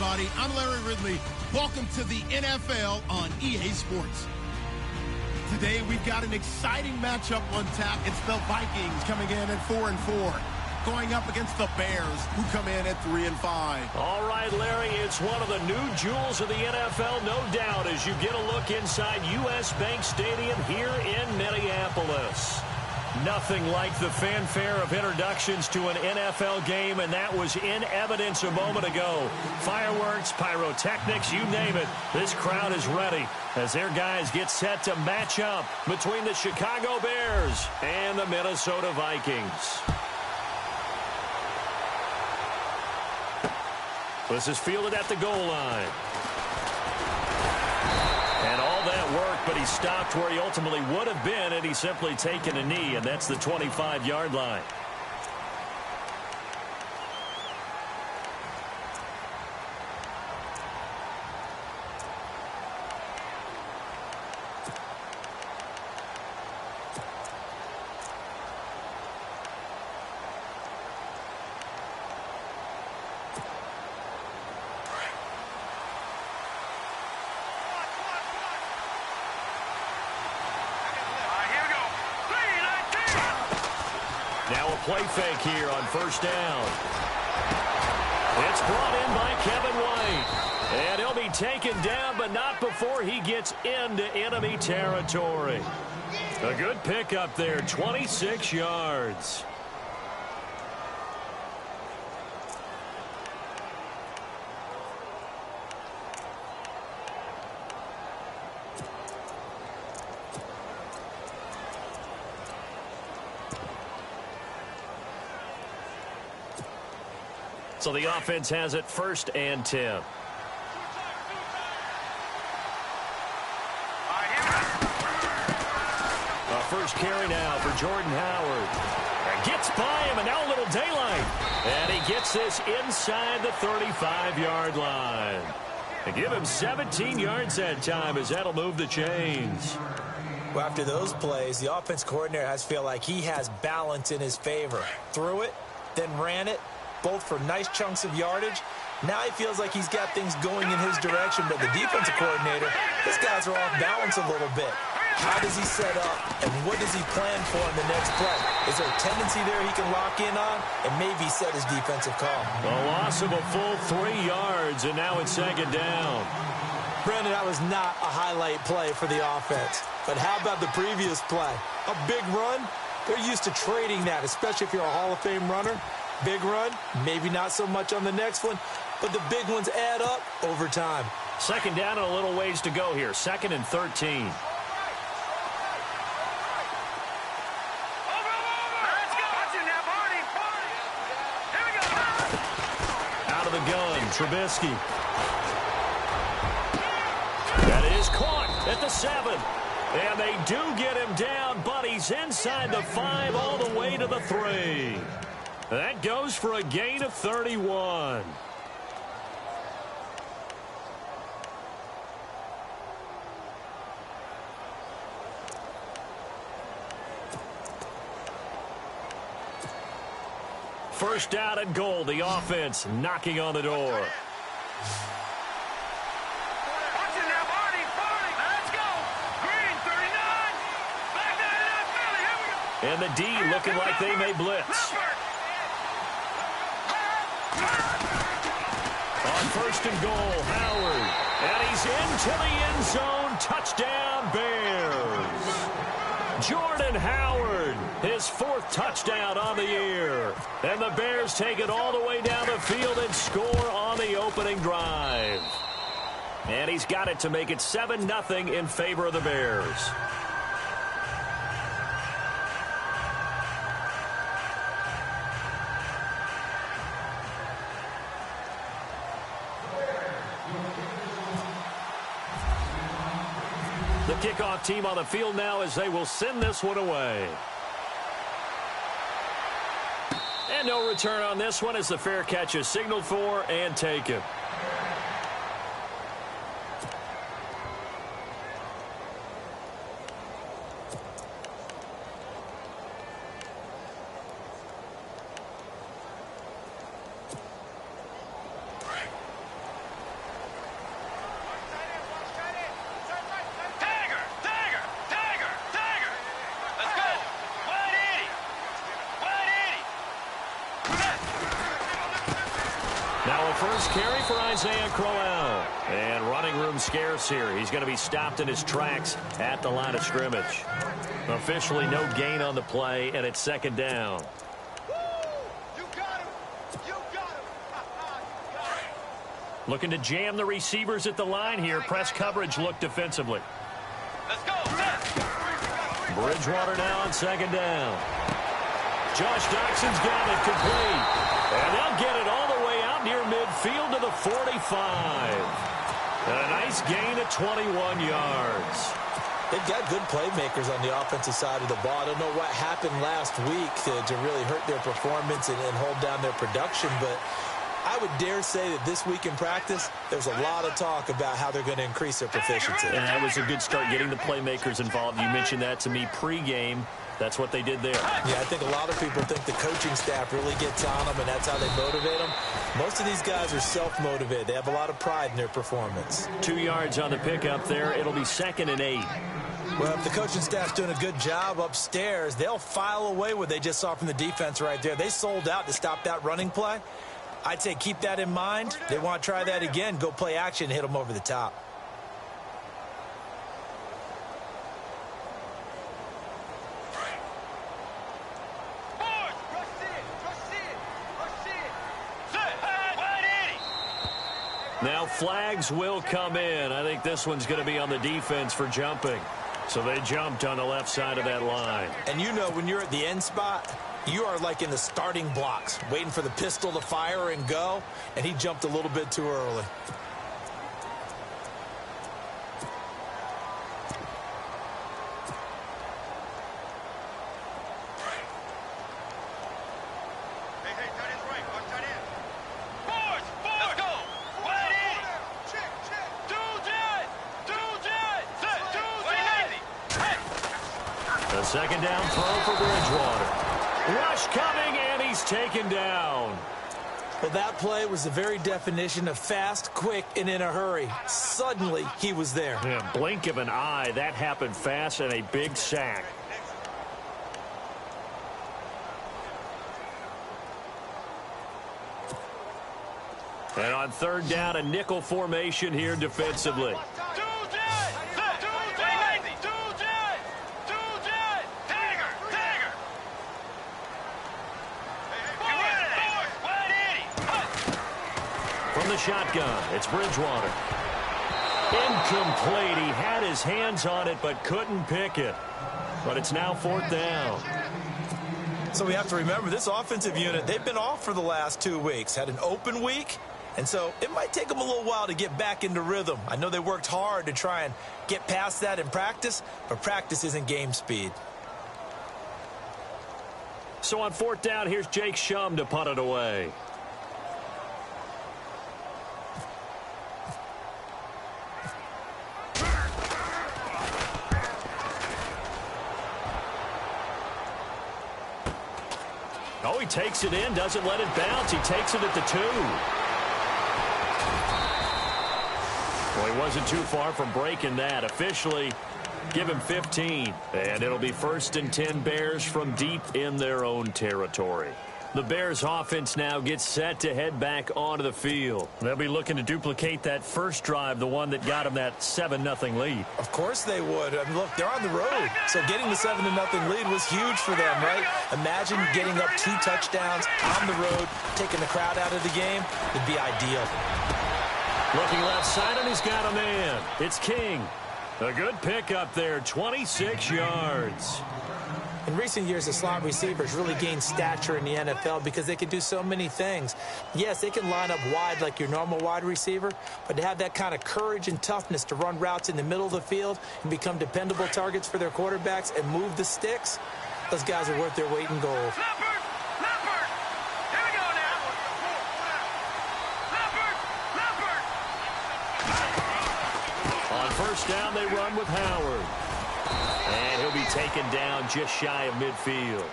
everybody. I'm Larry Ridley. Welcome to the NFL on EA Sports. Today, we've got an exciting matchup on tap. It's the Vikings coming in at 4-4, going up against the Bears, who come in at 3-5. All right, Larry, it's one of the new jewels of the NFL, no doubt, as you get a look inside U.S. Bank Stadium here in Minneapolis. Nothing like the fanfare of introductions to an NFL game, and that was in evidence a moment ago. Fireworks, pyrotechnics, you name it. This crowd is ready as their guys get set to match up between the Chicago Bears and the Minnesota Vikings. This is fielded at the goal line. And all that work, but he stopped where he ultimately would have been had he simply taken a knee, and that's the 25-yard line. Now a play fake here on first down. It's brought in by Kevin White. And he'll be taken down, but not before he gets into enemy territory. A good pickup there, 26 yards. So the offense has it 1st and 10. First carry now for Jordan Howard. And gets by him, and now a little daylight. And he gets this inside the 35-yard line. And give him 17 yards that time, as that'll move the chains. Well, after those plays, the offense coordinator has to feel like he has balance in his favor. Threw it, then ran it, both for nice chunks of yardage. Now he feels like he's got things going in his direction, but the defensive coordinator, his guys are off balance a little bit. How does he set up, and what does he plan for in the next play? Is there a tendency there he can lock in on and maybe set his defensive call? A loss of a full 3 yards, and now it's 2nd down. Brandon, that was not a highlight play for the offense. But how about the previous play? A big run? They're used to trading that, especially if you're a Hall of Fame runner. Big run, maybe not so much on the next one, but the big ones add up over time. 2nd down and a little ways to go here. 2nd and 13. Out of the gun, Trubisky. That is caught at the 7. And they do get him down, but he's inside the 5 all the way to the 3. That goes for a gain of 31. First down and goal. The offense knocking on the door. And the D looking like they may blitz. On 1st and goal, Howard. And he's into the end zone. Touchdown, Bears. Jordan Howard, his 4th touchdown on the year. And the Bears take it all the way down the field and score on the opening drive. And he's got it to make it 7-0 in favor of the Bears. The kickoff team on the field now as they will send this one away. And no return on this one as the fair catch is signaled for and taken. first carry for Isaiah Crowell. And running room scarce here. He's going to be stopped in his tracks at the line of scrimmage. Officially no gain on the play, and it's second down. Looking to jam the receivers at the line here. Press coverage look defensively. Let's go. Bridgewater now on second down. Josh Doxson's got it complete. And they'll get it all the way out near midfield to the 45. And a nice gain of 21 yards. They've got good playmakers on the offensive side of the ball. I don't know what happened last week to really hurt their performance and hold down their production, but I would dare say that this week in practice, there's a lot of talk about how they're going to increase their proficiency. And that was a good start getting the playmakers involved. You mentioned that to me pregame. That's what they did there. Yeah, I think a lot of people think the coaching staff really gets on them, and that's how they motivate them. Most of these guys are self-motivated. They have a lot of pride in their performance. 2 yards on the pickup there. It'll be 2nd and 8. Well, if the coaching staff's doing a good job upstairs, they'll file away what they just saw from the defense right there. They sold out to stop that running play. I'd say keep that in mind. They want to try that again. Go play action and hit them over the top. Now flags will come in. I think this one's going to be on the defense for jumping. So they jumped on the left side of that line. And you know when you're at the end spot, you are like in the starting blocks, waiting for the pistol to fire and go, and he jumped a little bit too early. The second down throw for Bridgewater. Rush coming, and he's taken down. Well, that play was the very definition of fast, quick, and in a hurry. Suddenly, he was there. Yeah, blink of an eye. That happened fast, and a big sack. And on third down, a nickel formation here defensively. From the shotgun, it's Bridgewater. Incomplete. He had his hands on it, but couldn't pick it. But it's now 4th down. So we have to remember, this offensive unit, they've been off for the last 2 weeks. Had an open week, and so it might take them a little while to get back into rhythm. I know they worked hard to try and get past that in practice, but practice isn't game speed. So on 4th down, here's Jake Shum to punt it away. Oh, he takes it in, doesn't let it bounce. He takes it at the 2. Well, he wasn't too far from breaking that. Officially, give him 15. And it'll be 1st and 10 Bears from deep in their own territory. The Bears offense now gets set to head back onto the field. They'll be looking to duplicate that first drive, the one that got them that 7-0 lead. Of course they would. I mean, look, they're on the road. So getting the 7-0 lead was huge for them, right? Imagine getting up 2 touchdowns on the road, taking the crowd out of the game. It'd be ideal. Looking left side, and he's got a man. It's King. A good pickup there, 26 yards. In recent years, the slot receivers really gained stature in the NFL because they can do so many things. Yes, they can line up wide like your normal wide receiver, but to have that kind of courage and toughness to run routes in the middle of the field and become dependable targets for their quarterbacks and move the sticks, those guys are worth their weight in gold. On 1st down, they run with Howard. And he'll be taken down just shy of midfield.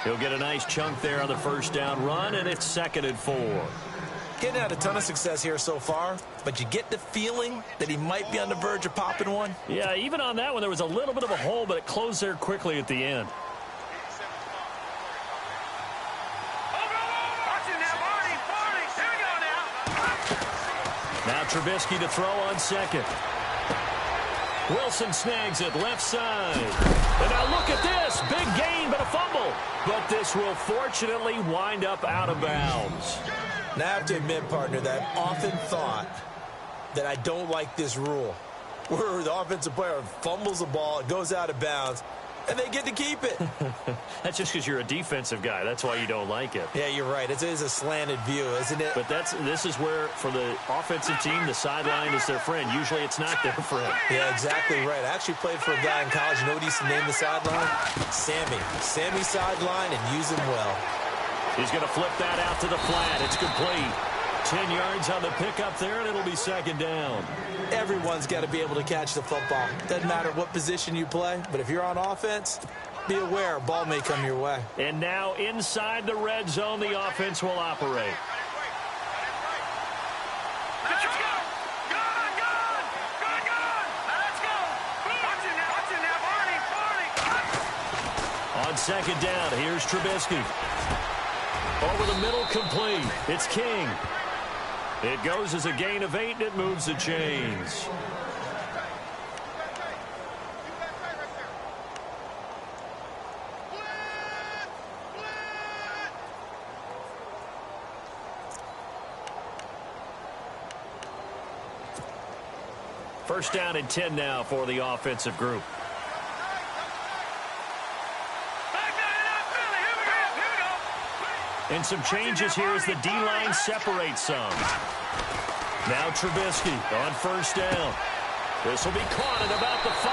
He'll get a nice chunk there on the 1st down run, and it's 2nd and 4. Getting had a ton of success here so far, but you get the feeling that he might be on the verge of popping one. Yeah, even on that one, there was a little bit of a hole, but it closed there quickly at the end. Now Trubisky to throw on second. Wilson snags it left side. And now look at this. Big gain, but a fumble. But this will fortunately wind up out of bounds. Now I have to admit, partner, that I've often thought that I don't like this rule, where the offensive player fumbles the ball, it goes out of bounds, and they get to keep it. That's just because you're a defensive guy. That's why you don't like it. Yeah, you're right. It is a slanted view, isn't it? But this is where, for the offensive team, the sideline is their friend. Usually it's not their friend. Yeah, exactly right. I actually played for a guy in college. You know what he used to name the sideline? Sammy. Sammy sideline, and use him well. He's going to flip that out to the flat. It's complete. 10 yards on the pickup there, and it'll be second down. Everyone's got to be able to catch the football. Doesn't matter what position you play, but if you're on offense, be aware a ball may come your way. And now inside the red zone, the offense will operate. On second down, here's Trubisky. Over the middle, complete. It's King. It goes as a gain of 8, and it moves the chains. First down and 10 now for the offensive group. And some changes here as the D-line separates some. Now Trubisky on first down. This will be caught at about the 5.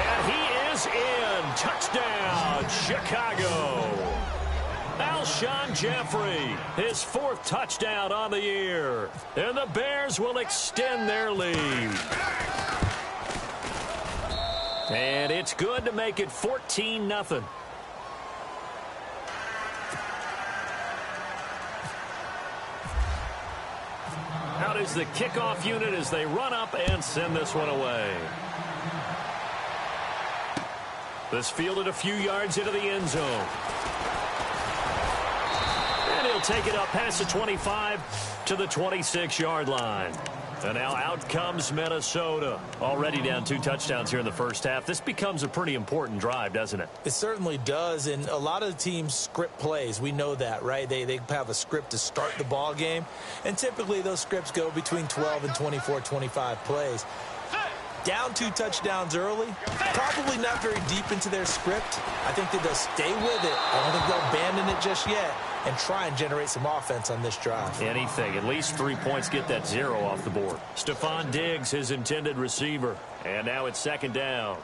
And he is in. Touchdown, Chicago. Alshon Jeffrey, his 4th touchdown on the year. And the Bears will extend their lead. And it's good to make it 14-0. Out is the kickoff unit as they run up and send this one away. This fielded a few yards into the end zone. And he'll take it up past the 25 to the 26-yard line. And now out comes Minnesota. Already down 2 touchdowns here in the first half. This becomes a pretty important drive, doesn't it? It certainly does, and a lot of the teams script plays. We know that, right? They have a script to start the ball game, and typically those scripts go between 12 and 24, 25 plays. Down 2 touchdowns early, probably not very deep into their script. I think that they'll stay with it. I don't think they'll abandon it just yet and try and generate some offense on this drive. Anything. At least 3 points, get that 0 off the board. Stephon Diggs, his intended receiver. And now it's second down.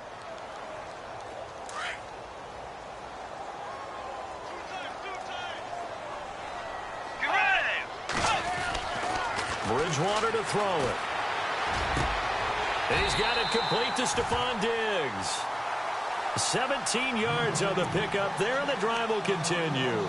Bridgewater to throw it. And he's got it complete to Stephon Diggs. 17 yards on the pickup there, and the drive will continue.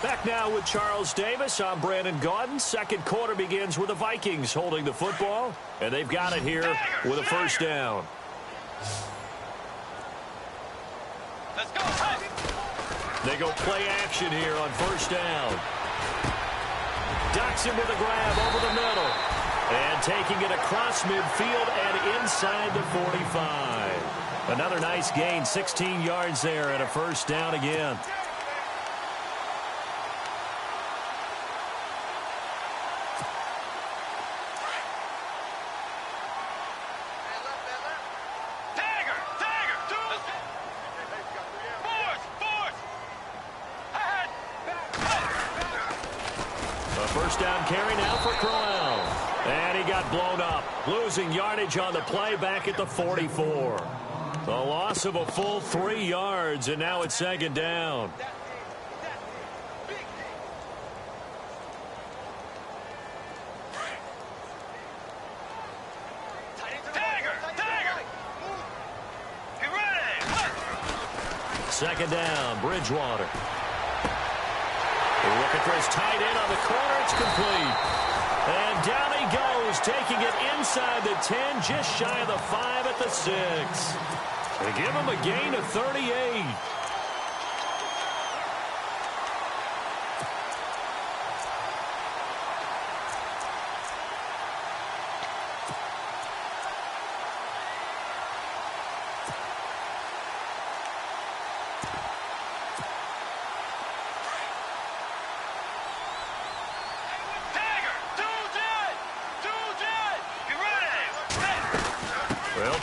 Back now with Charles Davis. I'm Brandon Gaudin. Second quarter begins with the Vikings holding the football, and they've got it here with a first down. Let's go. They go play action here on first down. Docks him with a grab over the middle. And taking it across midfield and inside the 45. Another nice gain, 16 yards there and a first down again. First down carry now for Crowell. And he got blown up. Losing yardage on the play back at the 44. The loss of a full 3 yards, and now it's second down. Second down, Bridgewater. Looking for his tight end on the corner. It's complete. And down he goes, taking it inside the 10, just shy of the 5 at the 6. They give him a gain of 38.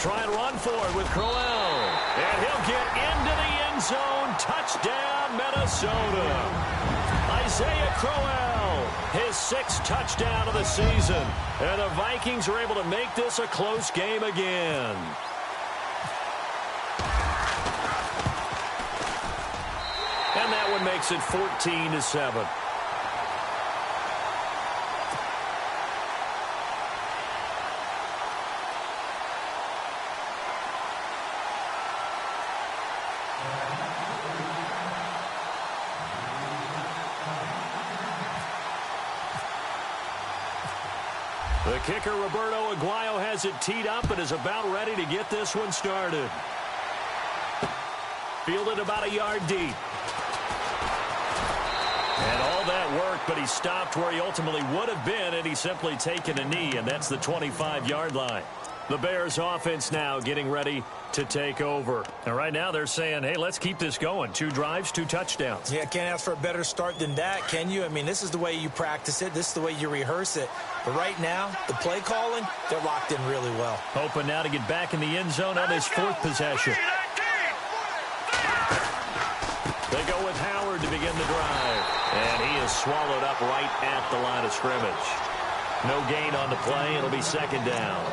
try and run for it with Crowell. And he'll get into the end zone. Touchdown, Minnesota. Isaiah Crowell, his 6th touchdown of the season. And the Vikings are able to make this a close game again. And that one makes it 14-7. The kicker, Roberto Aguayo, has it teed up and is about ready to get this one started. Fielded about a yard deep. And all that work, but he stopped where he ultimately would have been, and he's simply taken a knee, and that's the 25-yard line. The Bears offense now getting ready to take over. And right now they're saying, hey, let's keep this going. 2 drives, 2 touchdowns. Yeah, can't ask for a better start than that, can you? I mean, this is the way you practice it. This is the way you rehearse it. But right now, the play calling, they're locked in really well. Hoping now to get back in the end zone on his 4th possession. They go with Howard to begin the drive. And he is swallowed up right at the line of scrimmage. No gain on the play. It'll be 2nd down.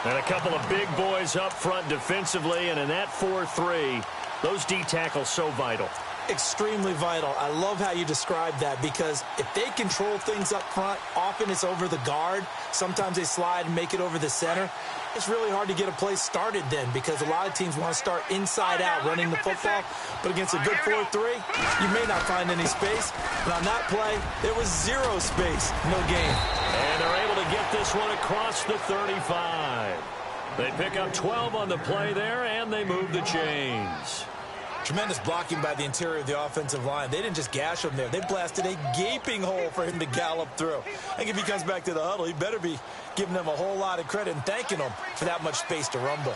And a couple of big boys up front defensively, and in that 4-3, those D tackles so vital. Extremely vital. I love how you describe that, because if they control things up front, often it's over the guard. Sometimes they slide and make it over the center. It's really hard to get a play started then, because a lot of teams want to start inside out running the football. But against a good 4-3, you may not find any space. And on that play, there was 0 space, no gain. And they're able to get this one across the 35. They pick up 12 on the play there, and they move the chains. Tremendous blocking by the interior of the offensive line. They didn't just gash him there. They blasted a gaping hole for him to gallop through. I think if he comes back to the huddle, he better be giving them a whole lot of credit and thanking them for that much space to rumble.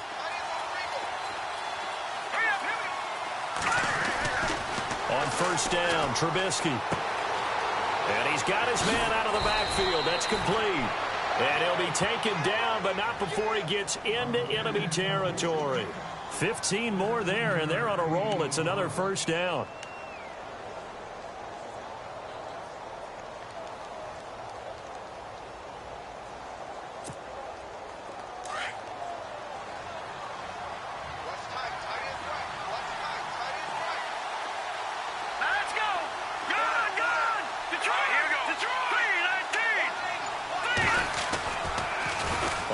On 1st down, Trubisky. And he's got his man out of the backfield. That's complete. And he'll be taken down, but not before he gets into enemy territory. 15 more there, and they're on a roll. It's another 1st down. Let's go! Good! Detroit! Here we go! Detroit!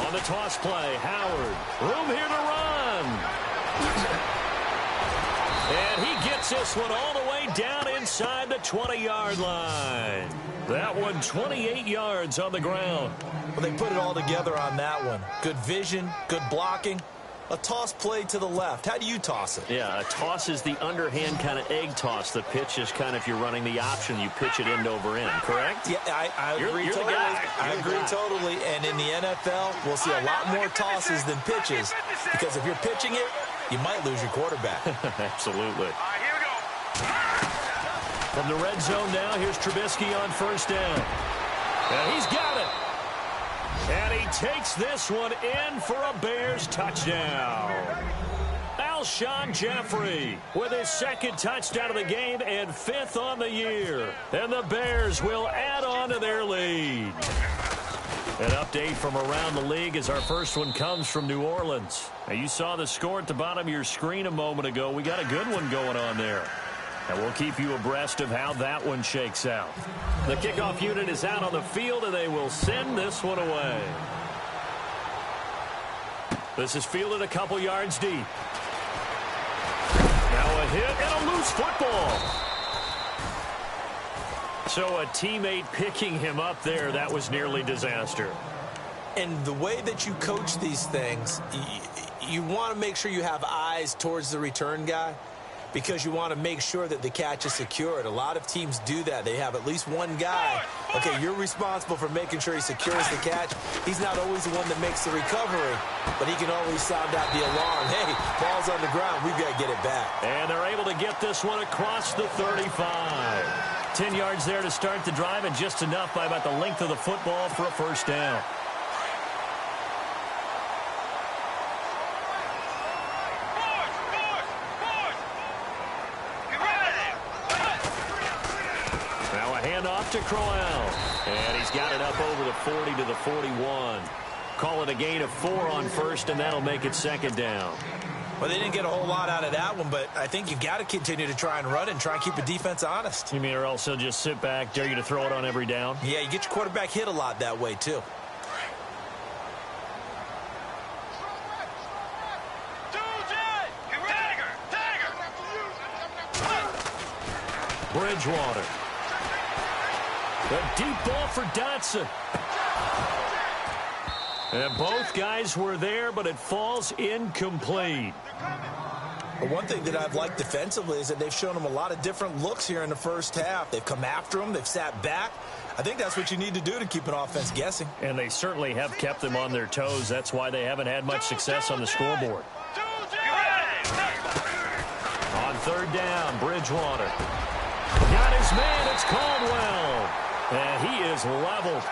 On the toss play, Howard. Room here to run. And he gets this one all the way down inside the 20-yard line. That one 28 yards on the ground. Well, they put it all together on that one. Good vision, good blocking. A toss play to the left. How do you toss it? Yeah, a toss is the underhand kind of egg toss. The pitch is kind of, if you're running the option, you pitch it end over end, correct? Yeah, I agree totally. I agree totally. And in the NFL, we'll see a lot more tosses than pitches, because if you're pitching it, you might lose your quarterback. Absolutely. All right, here we go. From the red zone now, here's Trubisky on 1st down. And he's got it. And he takes this one in for a Bears touchdown. Alshon Jeffrey with his 2nd touchdown of the game and 5th on the year. And the Bears will add on to their lead. An update from around the league as our first one comes from New Orleans. Now, you saw the score at the bottom of your screen a moment ago. We got a good one going on there. And we'll keep you abreast of how that one shakes out. The kickoff unit is out on the field, and they will send this one away. This is fielded a couple yards deep. Now a hit and a loose football. So a teammate picking him up there, that was nearly disaster. And the way that you coach these things, you want to make sure you have eyes towards the return guy, because you want to make sure that the catch is secured. A lot of teams do that. They have at least one guy. Okay, you're responsible for making sure he secures the catch. He's not always the one that makes the recovery, but he can always sound out the alarm. Hey, ball's on the ground. We've got to get it back. And they're able to get this one across the 35. 10 yards there to start the drive, and just enough by about the length of the football for a 1st down. off to Crowell. And he's got it up over the 40 to the 41. Call it a gain of 4 on first, and that'll make it second down. Well, they didn't get a whole lot out of that one, but I think you've got to continue to try and run and try and keep the defense honest. You mean or else he'll just sit back, dare you to throw it on every down? Yeah, you get your quarterback hit a lot that way, too. Bridgewater. The deep ball for Dotson. And both guys were there, but it falls incomplete. But one thing that I've liked defensively is that they've shown them a lot of different looks here in the first half. They've come after them. They've sat back. I think that's what you need to do to keep an offense guessing. And they certainly have kept them on their toes. That's why they haven't had much success on the scoreboard. On third down, Bridgewater. Got his man. It's Caldwell. And he is leveled.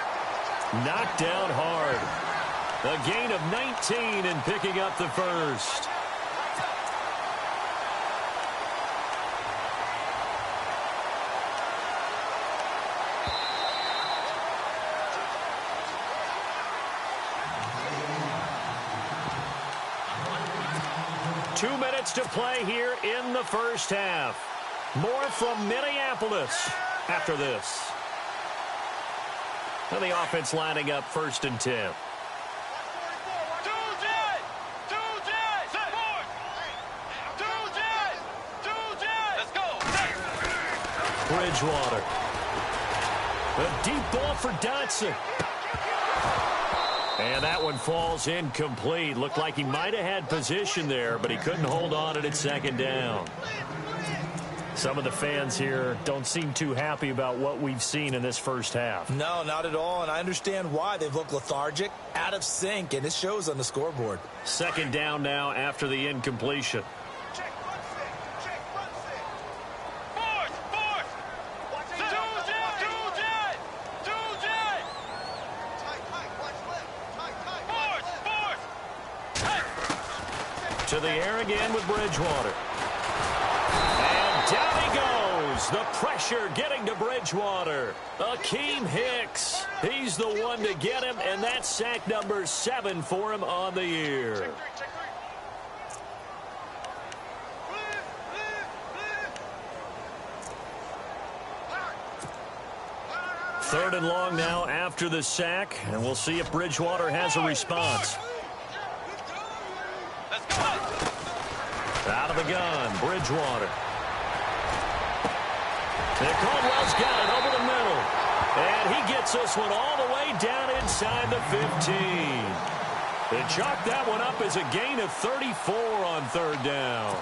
Knocked down hard. A gain of 19 and picking up the first. Two minutes to play here in the first half. More from Minneapolis after this. And the offense lining up first and 10. Bridgewater. A deep ball for Dotson. And that one falls incomplete. Looked like he might have had position there, but he couldn't hold on at second down. Some of the fans here don't seem too happy about what we've seen in this first half. No, not at all, and I understand why. They've looked lethargic, out of sync, and it shows on the scoreboard. Second down now after the incompletion. To the air again with Bridgewater. And down he goes. The pressure getting to Bridgewater. Akeem Hicks. He's the one to get him, and that's sack number 7 for him on the year. Third and long now after the sack, and we'll see if Bridgewater has a response. Out of the gun, Bridgewater. And Caldwell's got it over the middle. And he gets this one all the way down inside the 15. They chalk that one up as a gain of 34 on third down.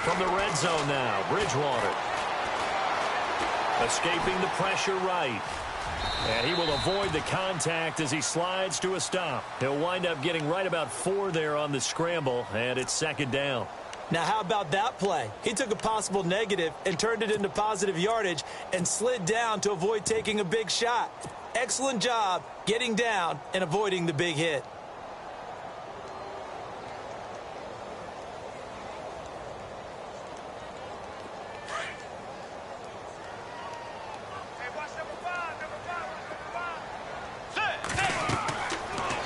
From the red zone now, Bridgewater. Escaping the pressure right. And he will avoid the contact as he slides to a stop. He'll wind up getting right about 4 there on the scramble, and it's second down. Now, how about that play? He took a possible negative and turned it into positive yardage and slid down to avoid taking a big shot. Excellent job getting down and avoiding the big hit.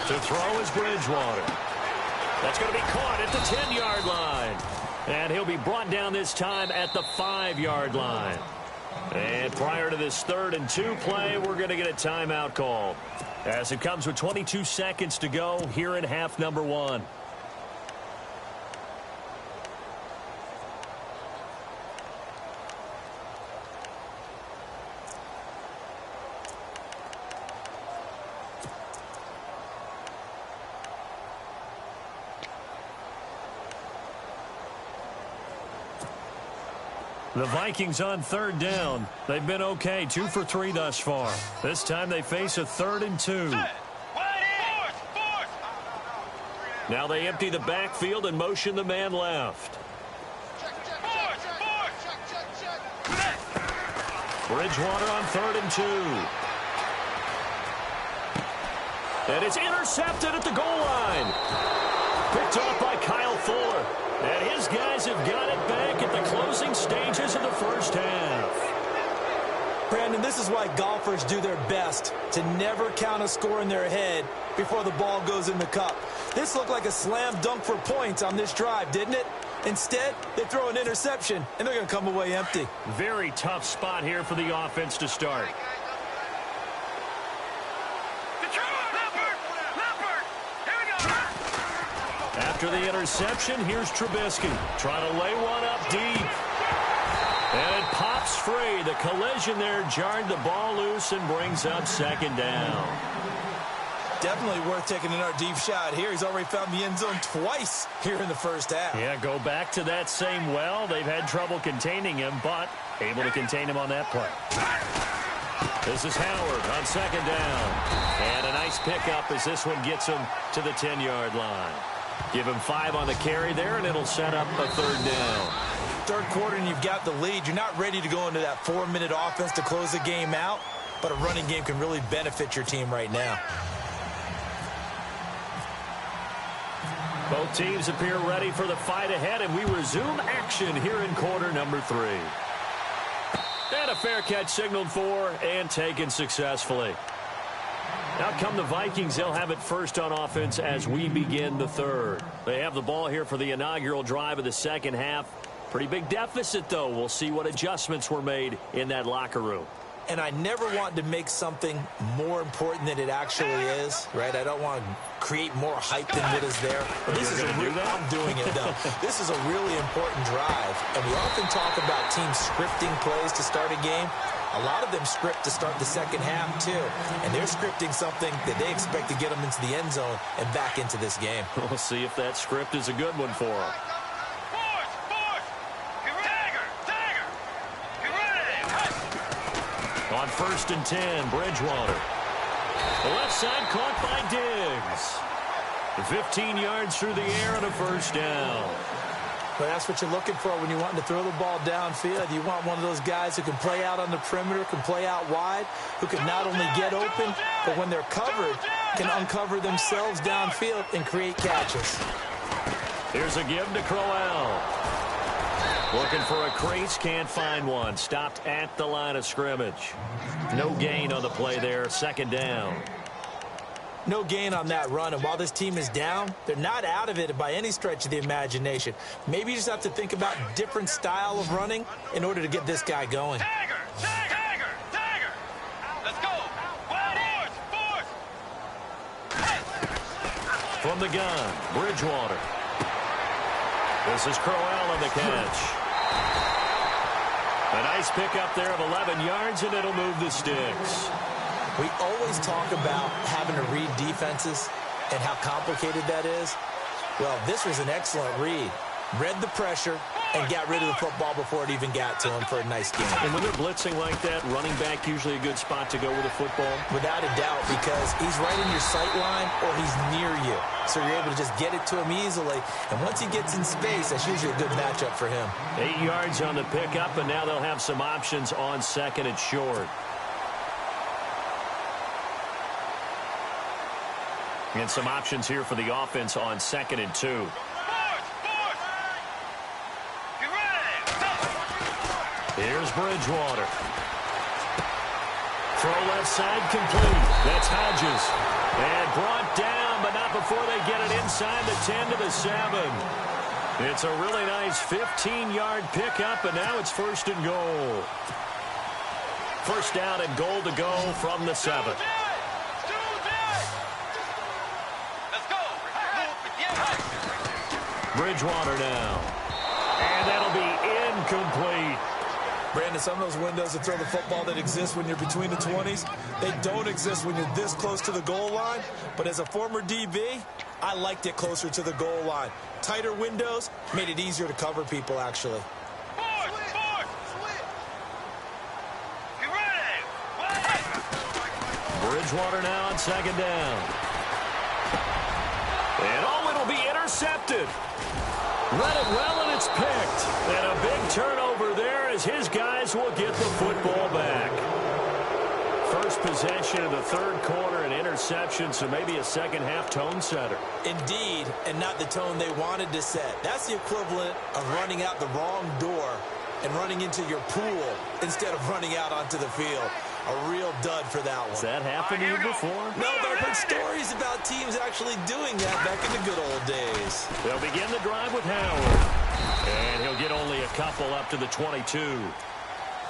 To throw is Bridgewater. That's going to be caught at the 10-yard line. And he'll be brought down this time at the 5-yard line. And prior to this 3rd and 2 play, we're going to get a timeout call, as it comes with 22 seconds to go here in half number 1. The Vikings on third down. They've been okay, 2 for 3 thus far. This time they face a 3rd and 2. Now they empty the backfield and motion the man left. Bridgewater on 3rd and 2. And it's intercepted at the goal line. Picked off by Kyle Fuller. And his guys have got it back at the closing stages of the first half. Brandon, this is why golfers do their best to never count a score in their head before the ball goes in the cup. This looked like a slam dunk for points on this drive, didn't it? Instead, they throw an interception, and they're going to come away empty. Very tough spot here for the offense to start. After the interception, here's Trubisky trying to lay one up deep. And it pops free. The collision there jarred the ball loose and brings up 2nd down. Definitely worth taking another deep shot here. He's already found the end zone twice here in the first half. Yeah, go back to that same well. They've had trouble containing him, but able to contain him on that play. This is Howard on 2nd down. And a nice pickup as this one gets him to the 10-yard line. Give him 5 on the carry there, and it'll set up a 3rd down. Third quarter, and you've got the lead. You're not ready to go into that 4-minute offense to close the game out, but a running game can really benefit your team right now. Both teams appear ready for the fight ahead, and we resume action here in quarter number 3. And a fair catch signaled for and taken successfully. Now come the Vikings. They'll have it first on offense as we begin the 3rd. They have the ball here for the inaugural drive of the second half. Pretty big deficit, though. We'll see what adjustments were made in that locker room. And I never want to make something more important than it actually is, right? I don't want to create more hype than what is there. But this is I'm doing it, though. This is a really important drive. And we often talk about teams scripting plays to start a game. A lot of them script to start the second half, too. And they're scripting something that they expect to get them into the end zone and back into this game. We'll see if that script is a good one for them. On 1st and 10, Bridgewater. The left side caught by Diggs. 15 yards through the air and a 1st down. Well, that's what you're looking for when you're wanting to throw the ball downfield. You want one of those guys who can play out on the perimeter, can play out wide, who can not only get open, but when they're covered, can uncover themselves downfield and create catches. Here's a give to Crowell. Looking for a crease, can't find one. Stopped at the line of scrimmage. No gain on the play there, 2nd down. No gain on that run, and while this team is down, they're not out of it by any stretch of the imagination. Maybe you just have to think about different style of running in order to get this guy going. Tiger! Let's go! From the gun, Bridgewater. This is Crowell on the catch. A nice pickup there of 11 yards, and it'll move the sticks. We always talk about having to read defenses and how complicated that is. Well, this was an excellent read. Read the pressure and got rid of the football before it even got to him for a nice game. And when they're blitzing like that, running back usually a good spot to go with the football? Without a doubt, because he's right in your sight line or he's near you. So you're able to just get it to him easily. And once he gets in space, that's usually a good matchup for him. 8 yards on the pickup, and now they'll have some options on 2nd and short. And some options here for the offense on 2nd and 2. Here's Bridgewater. Throw left side complete. That's Hodges. And brought down, but not before they get it inside the 10 to the 7. It's a really nice 15-yard pickup, and now it's 1st and goal. 1st down and goal to go from the 7. Bridgewater now. And that'll be incomplete. Brandon, some of those windows to throw the football that exist when you're between the 20s, they don't exist when you're this close to the goal line. But as a former DB, I liked it closer to the goal line. Tighter windows made it easier to cover people, actually. Bridgewater now on 2nd down. And oh, it'll be intercepted. Read it well, and it's picked. And a big turnover there as as his guys will get the football back. First possession of the third quarter, an interception, so maybe a second-half tone setter. Indeed, and not the tone they wanted to set. That's the equivalent of running out the wrong door and running into your pool instead of running out onto the field. A real dud for that one. Has that happened to you before? No, but I've heard stories about teams actually doing that back in the good old days. They'll begin the drive with Howard. And he'll get only a couple up to the 22.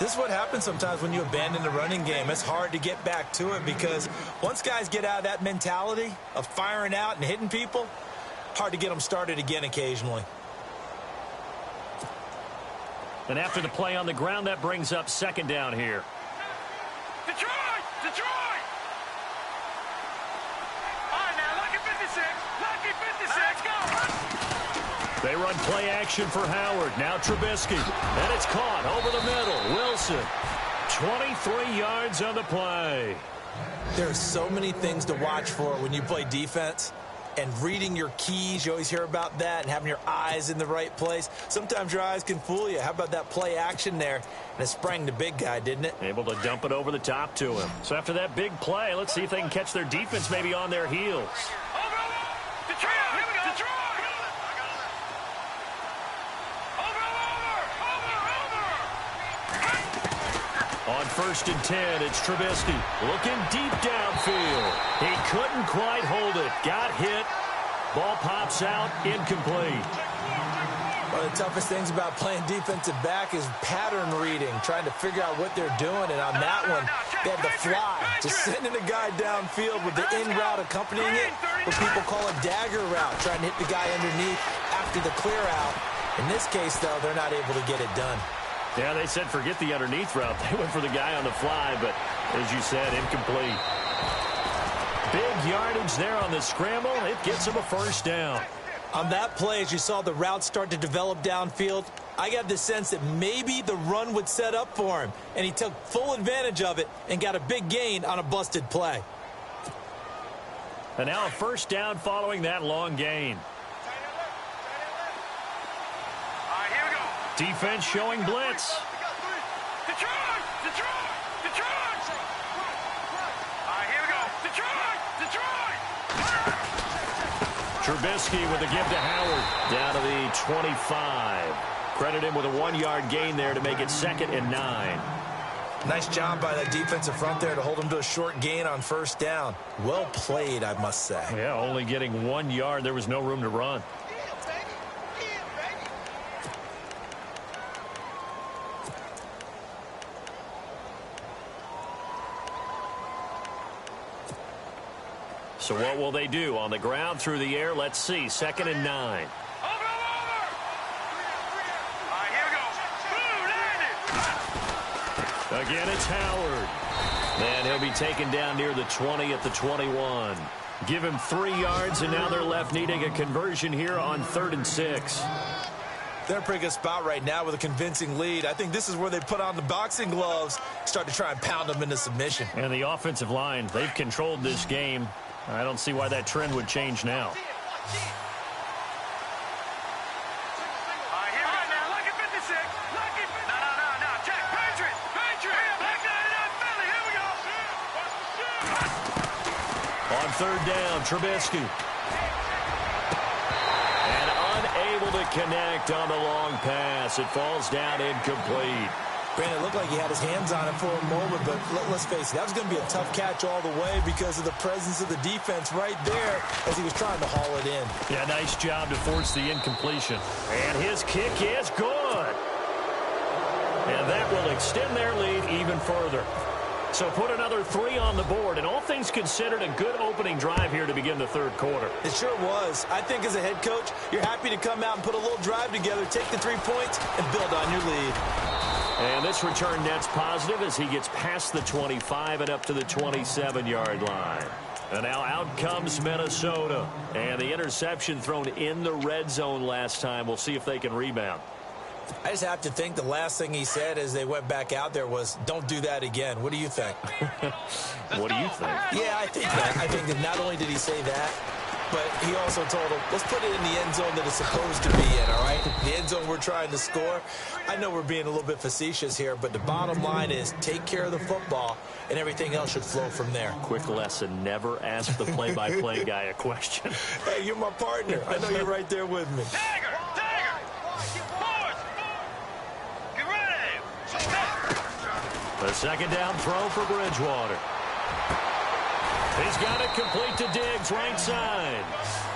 This is what happens sometimes when you abandon the running game. It's hard to get back to it because once guys get out of that mentality of firing out and hitting people, hard to get them started again occasionally. And after the play on the ground, that brings up second down here. Detroit! Detroit! All right, now, lucky 56. Lucky 56. Let's go. They run play action for Howard. Now Trubisky. And it's caught over the middle. Wilson. 23 yards on the play. There are so many things to watch for when you play defense. And reading your keys, you always hear about that, and having your eyes in the right place. Sometimes your eyes can fool you. How about that play action there? And it sprang the big guy, didn't it? Able to dump it over the top to him. So after that big play, let's see if they can catch their defense maybe on their heels. Detroit! Here we go! Detroit! On 1st and 10, it's Trubisky looking deep downfield. He couldn't quite hold it. Got hit. Ball pops out. Incomplete. One of the toughest things about playing defensive back is pattern reading, trying to figure out what they're doing. And on that one, they had the fly, just sending a guy downfield with the in route accompanying it, what people call a dagger route, trying to hit the guy underneath after the clear out. In this case, though, they're not able to get it done. Yeah, they said forget the underneath route. They went for the guy on the fly, but as you said, incomplete. Big yardage there on the scramble. It gets him a first down. On that play, as you saw the route start to develop downfield, I got the sense that maybe the run would set up for him, and he took full advantage of it and got a big gain on a busted play. And now a first down following that long gain. Defense showing blitz. Detroit! Detroit! Detroit! All right, here we go. Detroit! Detroit! Trubisky with a give to Howard. Down to the 25. Credit him with a 1-yard gain there to make it 2nd and 9. Nice job by that defensive front there to hold him to a short gain on first down. Well played, I must say. Yeah, only getting 1 yard. There was no room to run. So what will they do? On the ground, through the air, let's see. 2nd and 9. Over! All right, here we go. Blue landed. Again, it's Howard. And he'll be taken down near the 20 at the 21. Give him 3 yards, and now they're left needing a conversion here on 3rd and 6. They're in a pretty good spot right now with a convincing lead. I think this is where they put on the boxing gloves, start to try and pound them into submission. And the offensive line, they've controlled this game. I don't see why that trend would change now. All right, here we go. Now, lucky 56. Lucky 56. No. Check. Patriots. Back down to Philly. Here we go. On 3rd down, Trubisky. And unable to connect on the long pass. It falls down incomplete. Brandon, it looked like he had his hands on it for a moment, but let's face it, that was going to be a tough catch all the way because of the presence of the defense right there as he was trying to haul it in. Yeah, nice job to force the incompletion. And his kick is good. And that will extend their lead even further. So put another 3 on the board, and all things considered, a good opening drive here to begin the 3rd quarter. It sure was. I think as a head coach, you're happy to come out and put a little drive together, take the 3 points, and build on your lead. And this return net's positive as he gets past the 25 and up to the 27-yard line. And now out comes Minnesota. And the interception thrown in the red zone last time. We'll see if they can rebound. I just have to think the last thing he said as they went back out there was, don't do that again. What do you think? What do you think? Yeah, I think that. I think that not only did he say that, but he also told him, let's put it in the end zone that it's supposed to be in, all right? the end zone we're trying to score. I know we're being a little bit facetious here, but the bottom line is take care of the football, and everything else should flow from there. Quick lesson, never ask the play-by-play guy a question. Hey, you're my partner. I know you're right there with me. Tiger! Tiger! Forward! Get ready! The second down throw for Bridgewater. He's got it complete to Diggs, right side.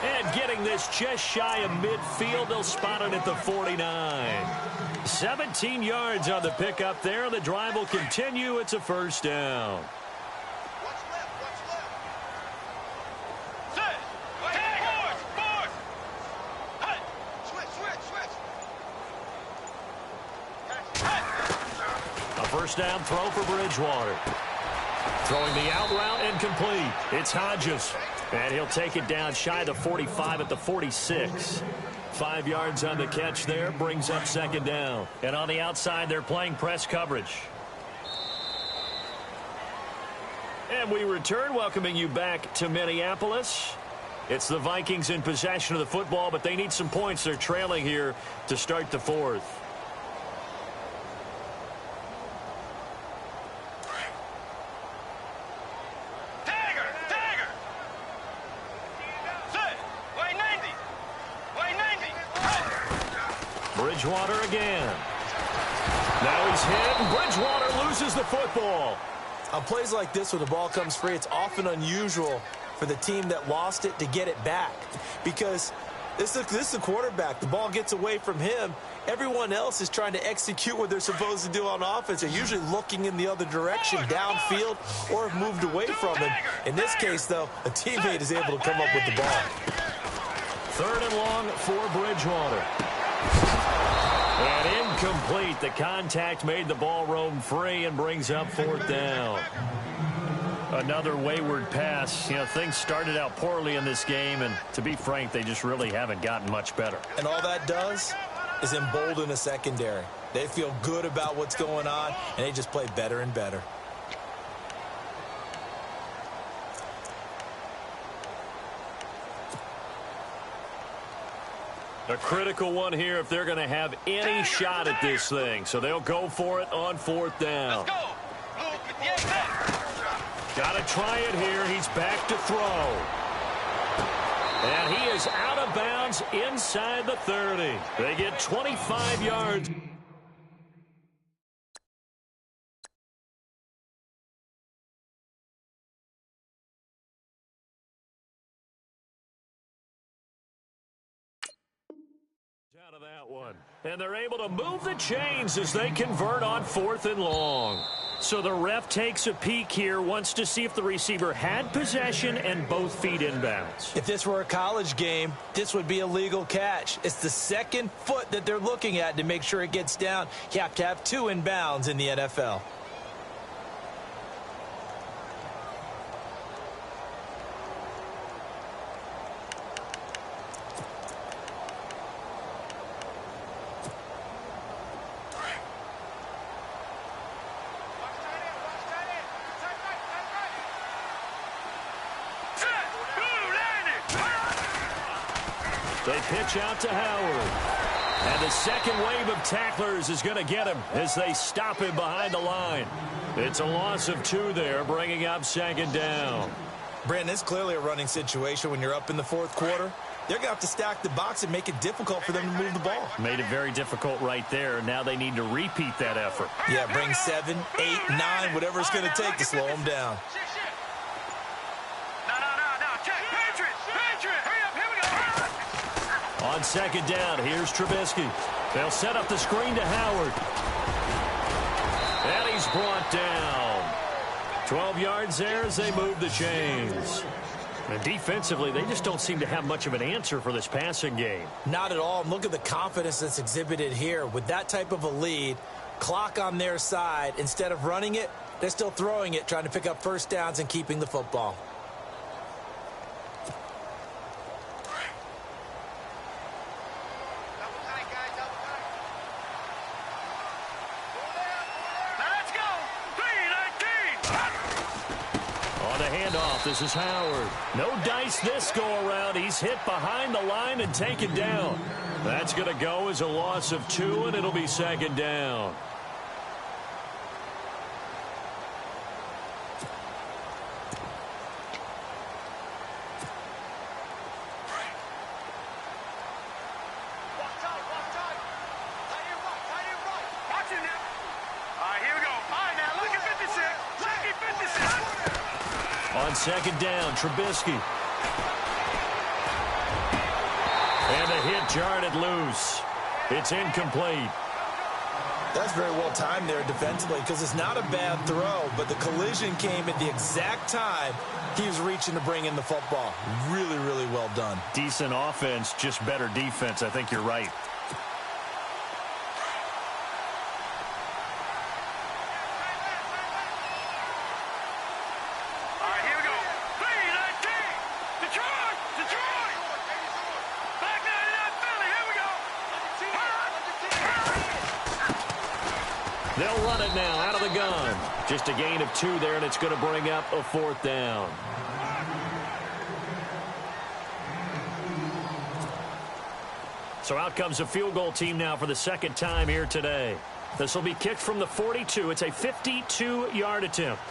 And getting this just shy of midfield, they'll spot it at the 49. 17 yards on the pickup there. The drive will continue. It's a first down. What's left? Set! Forward! Hut! Switch! A first down throw for Bridgewater. Throwing the out route incomplete. It's Hodges. And he'll take it down shy of the 45 at the 46. 5 yards on the catch there. Brings up second down. And on the outside, they're playing press coverage. And we return, welcoming you back to Minneapolis. It's the Vikings in possession of the football, but they need some points. They're trailing here to start the fourth. Bridgewater again. Now he's hit, and Bridgewater loses the football. On plays like this, when the ball comes free, it's often unusual for the team that lost it to get it back. Because this is the quarterback. The ball gets away from him. Everyone else is trying to execute what they're supposed to do on offense. They're usually looking in the other direction, downfield, or have moved away from him. In this case, though, a teammate is able to come up with the ball. Third and long for Bridgewater. And incomplete. The contact made the ball roam free and brings up fourth down. Another wayward pass. You know, things started out poorly in this game, and to be frank, they just really haven't gotten much better. And all that does is embolden a secondary. They feel good about what's going on, and they just play better and better. A critical one here if they're going to have any shot at this thing. So they'll go for it on fourth down. Got to try it here. He's back to throw. And he is out of bounds inside the 30. They get 25 yards. Out of that one. And they're able to move the chains as they convert on fourth and long. So the ref takes a peek here, wants to see if the receiver had possession and both feet inbounds. If this were a college game, this would be a legal catch. It's the second foot that they're looking at to make sure it gets down. You have to have two inbounds in the NFL. They pitch out to Howard. And the second wave of tacklers is going to get him as they stop him behind the line. It's a loss of 2 there, bringing up second down. Brandon, it's clearly a running situation when you're up in the fourth quarter. They're going to have to stack the box and make it difficult for them to move the ball. Made it very difficult right there. Now they need to repeat that effort. Yeah, bring 7, 8, 9, whatever it's going to take to slow them down. On second down, here's Trubisky. They'll set up the screen to Howard. And he's brought down. 12 yards there as they move the chains. And defensively, they just don't seem to have much of an answer for this passing game. Not at all. And look at the confidence that's exhibited here. With that type of a lead, clock on their side, instead of running it, they're still throwing it, trying to pick up first downs and keeping the football. handoff. This is Howard. No dice this go-around. He's hit behind the line and taken down. That's going to go as a loss of 2, and it'll be second down. On second down, Trubisky. And the hit jarred it loose. It's incomplete. That's very well timed there defensively because it's not a bad throw, but the collision came at the exact time he was reaching to bring in the football. Really, really well done. Decent offense, just better defense. I think you're right. They'll run it now out of the gun. Just a gain of 2 there, and it's going to bring up a 4th down. So out comes a field goal team now for the second time here today. This will be kicked from the 42. It's a 52-yard attempt.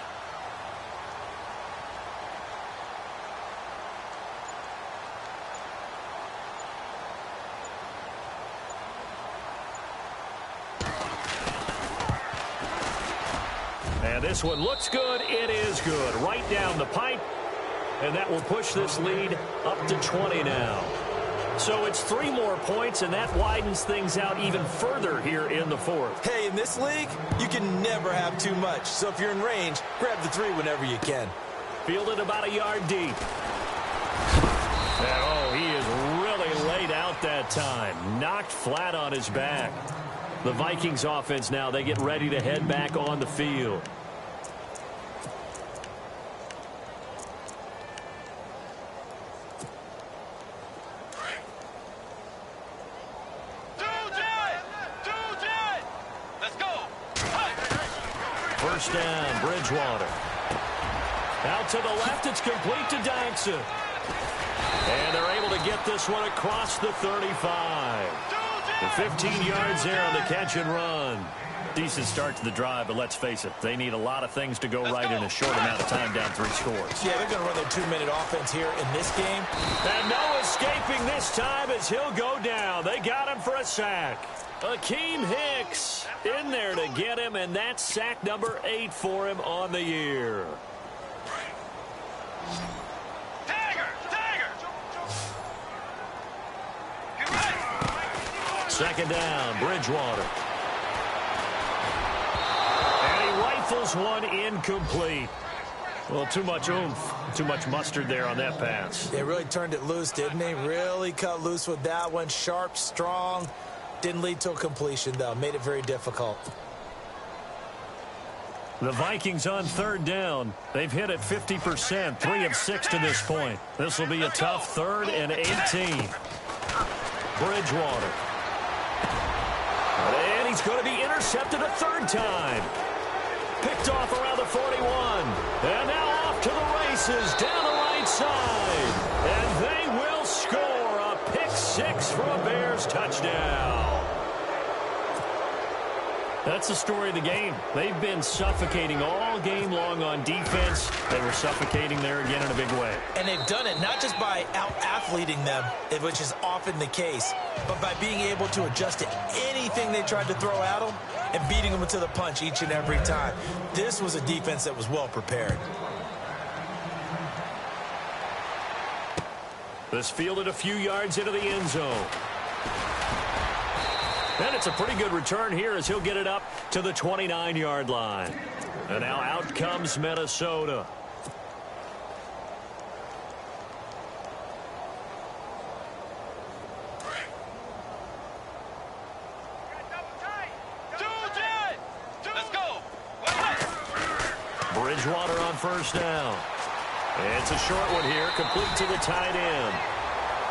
And this one looks good. It is good. Right down the pipe. And that will push this lead up to 20 now. So it's 3 more points, and that widens things out even further here in the 4th. Hey, in this league, you can never have too much. So if you're in range, grab the 3 whenever you can. Fielded about a yard deep. And, oh, he is really laid out that time. Knocked flat on his back. The Vikings offense now, they get ready to head back on the field. First down, Bridgewater. Out to the left, it's complete to Dodson. And they're able to get this one across the 35. And 15 yards there on the catch and run. Decent start to the drive, but let's face it, they need a lot of things to go right in a short amount of time down 3 scores. Yeah, they're going to run their 2-minute offense here in this game. And no escaping this time as he'll go down. They got him for a sack. Akeem Hicks in there to get him, and that's sack number 8 for him on the year. Second down, Bridgewater. And he rifles one incomplete. Well, too much oomph, too much mustard there on that pass. They really turned it loose, didn't they? Really cut loose with that one. Sharp, strong. Didn't lead to a completion, though. Made it very difficult. The Vikings on third down. They've hit it 50%, 3 of 6 to this point. This will be a tough 3rd and 18. Bridgewater. And he's going to be intercepted a 3rd time. Picked off around the 41. And now off to the races down the right side. And they will score a pick 6 for a Bears touchdown. That's the story of the game. They've been suffocating all game long on defense. They were suffocating there again in a big way. And they've done it not just by out-athleting them, which is often the case, but by being able to adjust to anything they tried to throw at them and beating them to the punch each and every time. This was a defense that was well prepared. This fielded a few yards into the end zone. And it's a pretty good return here as he'll get it up to the 29-yard line. And now out comes Minnesota. Bridgewater on first down. It's a short one here, complete to the tight end.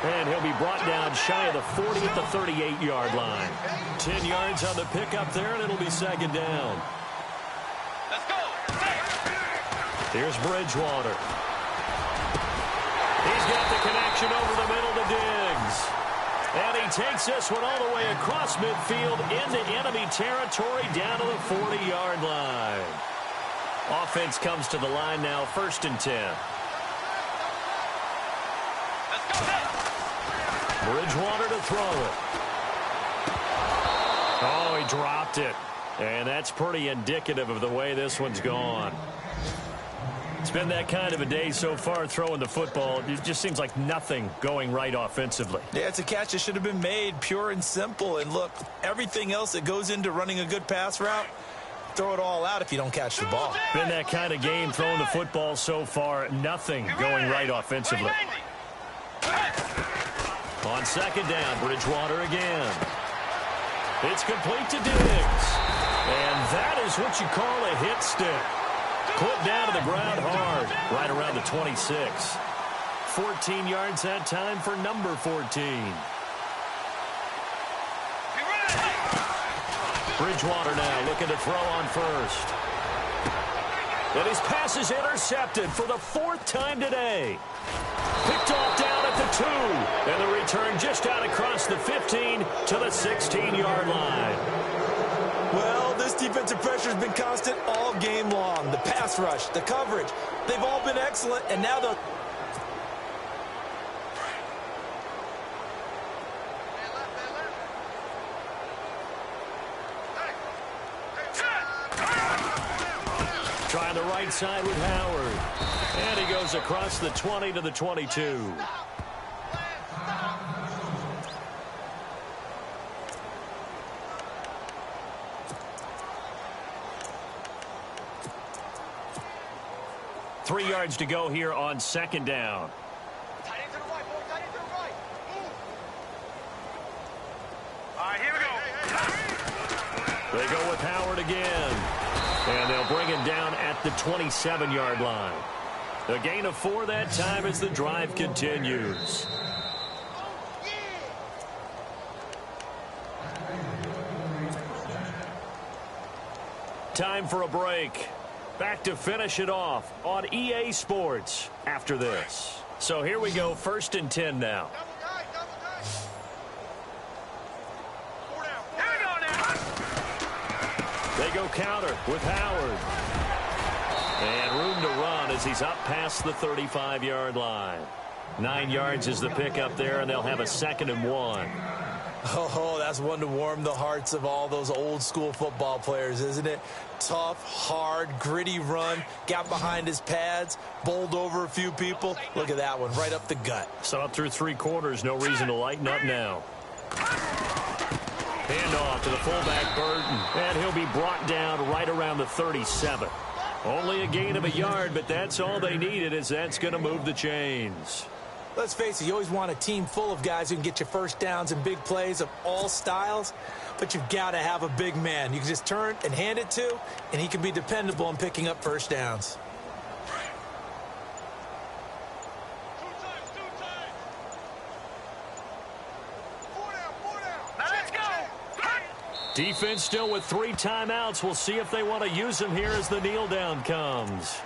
And he'll be brought down shy of the 40 at the 38-yard line. 10 yards on the pickup there, and it'll be second down. Let's go. Here's Bridgewater. He's got the connection over the middle to Diggs. And he takes this one all the way across midfield into enemy territory down to the 40-yard line. Offense comes to the line now, 1st and 10. Bridgewater to throw it. Oh, he dropped it. And that's pretty indicative of the way this one's gone. It's been that kind of a day so far throwing the football. It just seems like nothing going right offensively. Yeah, it's a catch that should have been made, pure and simple. And look, everything else that goes into running a good pass route, throw it all out if you don't catch the ball. Been that kind of game throwing the football so far. Nothing going right offensively. On 2nd down, Bridgewater again. It's complete to Diggs. And that is what you call a hit stick. Put down to the ground hard, right around the 26. 14 yards that time for number 14. Bridgewater now looking to throw on 1st. And his pass is intercepted for the 4th time today. Picked off down at the 2. And the return just out across the 15 to the 16-yard line. Well, this defensive pressure has been constant all game long. The pass rush, the coverage, they've all been excellent. And now they'll... Trying the right side with Howard. And he goes across the 20 to the 22. Three yards to go here on 2nd down. Tight end to the right, boy. Tight end to the right. Move. All right, here we go. They go with Howard again. And they'll bring him down at the 27-yard line. A gain of 4 that time as the drive continues. Time for a break. Back to finish it off on EA Sports after this. So here we go, 1st and 10 now. They go counter with Howard. And room to run as he's up past the 35-yard line. 9 yards is the pickup there, and they'll have a 2nd and 1. Oh, that's one to warm the hearts of all those old school football players, isn't it? Tough, hard, gritty run, got behind his pads, bowled over a few people. Look at that one, right up the gut. So up through 3 quarters, no reason to lighten up now. Handoff to the fullback, Burton, and he'll be brought down right around the 37. Only a gain of a yard, but that's all they needed, as that's going to move the chains. Let's face it, you always want a team full of guys who can get you first downs and big plays of all styles, but you've got to have a big man you can just turn and hand it to, and he can be dependable in picking up first downs. Defense still with 3 timeouts. We'll see if they want to use them here as the kneel down comes.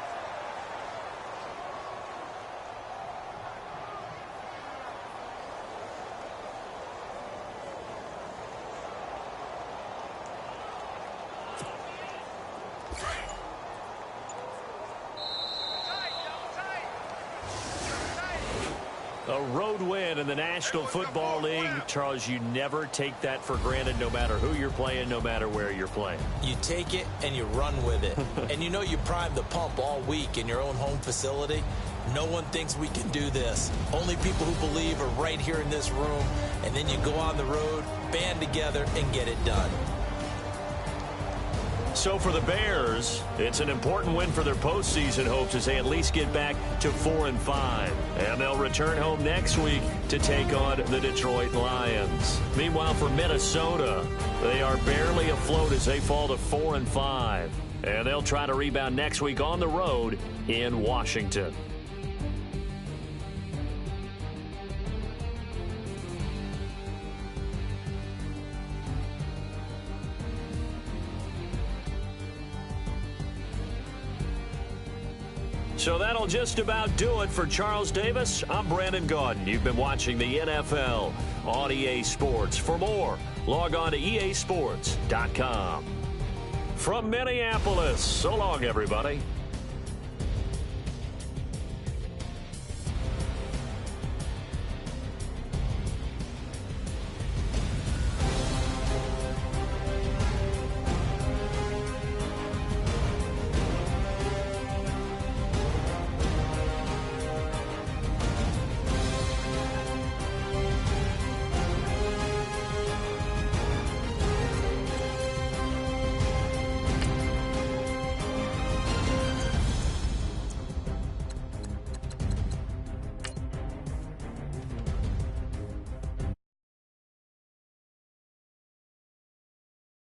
A road win in the National Football League. Charles, you never take that for granted, no matter who you're playing, no matter where you're playing. You take it and you run with it. And you know you primed the pump all week in your own home facility. No one thinks we can do this. Only people who believe are right here in this room. And then you go on the road, band together, and get it done. So for the Bears, it's an important win for their postseason hopes as they at least get back to 4-5. And they'll return home next week to take on the Detroit Lions. Meanwhile, for Minnesota, they are barely afloat as they fall to 4-5. And they'll try to rebound next week on the road in Washington. So that'll just about do it for Charles Davis. I'm Brandon Gaudin. You've been watching the NFL on EA Sports. For more, log on to easports.com. From Minneapolis, so long, everybody.